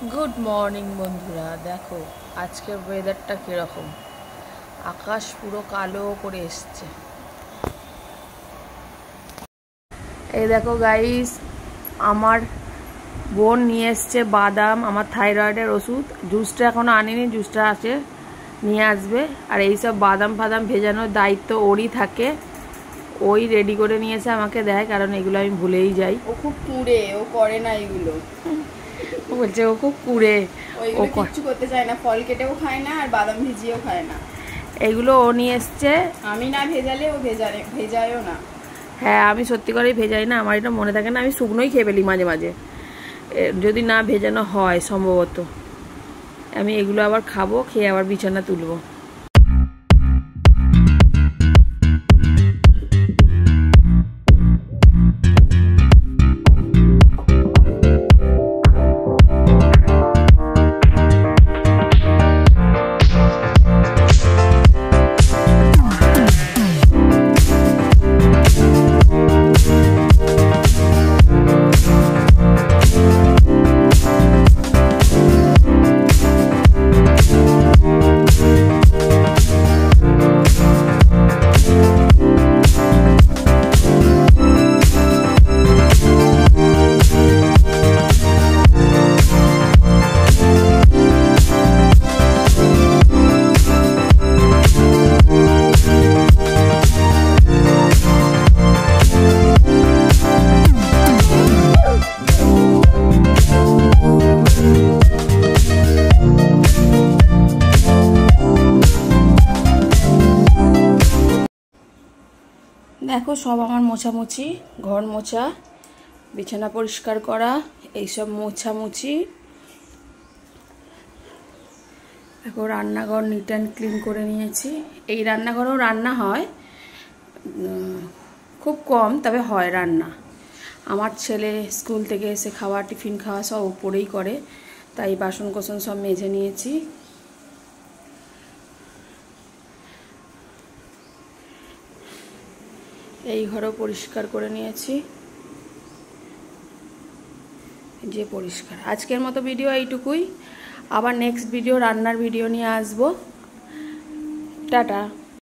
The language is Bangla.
গুড মর্নিং বন্ধুরা, দেখো আজকের ওয়েদারটা কীরকম। আকাশ পুরো কালো করে এসছে। এই দেখো গাইস, আমার বোন নিয়ে এসছে বাদাম, আমার থাইরয়েডের ওষুধ। জুসটা এখনও আনিনি, জুসটা আছে, নিয়ে আসবে। আর এইসব বাদাম ফাদাম ভেজানোর দায়িত্ব ওরই থাকে, ওই রেডি করে নিয়েছে, আমাকে দেয়, কারণ এগুলো আমি ভুলেই যাই। ও খুব কুড়ে, ও করে না এগুলো। ও বলছে ও খুব কুড়ে, ও কিচ্ছু করতে চায় না, ফল কেটেও খায় না আর বাদাম ভিজিয়েও খায় না। এইগুলো ও নিয়ে এসছে। আমি না ভেজালে ও ভেজায়ও না। হ্যাঁ, আমি সত্যি করেই ভেজাই না, আমার এটা মনে থাকে না, আমি শুকনোই খেয়ে ফেলি মাঝে মাঝে, যদি না ভেজানো হয় সম্ভবত। আমি এগুলো আবার খাবো, খেয়ে আবার বিছানা তুলবো। দেখো সব আমার মোছামুছি, ঘর মোছা, বিছানা পরিষ্কার করা, এইসব মোছামুছি। দেখো রান্নাঘর নিট অ্যান্ড ক্লিন করে নিয়েছি। এই রান্নাঘরেও রান্না হয়, খুব কম, তবে হয় রান্না। আমার ছেলে স্কুল থেকে এসে খাওয়া, টিফিন খাওয়া সব উপরেই করে, তাই বাসন কোসন সব মেজে নিয়েছি। এই ঘরও পরিষ্কার করে নিয়েছি, যে পরিষ্কার। আজকের মতো ভিডিও এইটুকুই, আবার নেক্সট ভিডিও রান্নার ভিডিও নিয়ে আসবো। টাটা।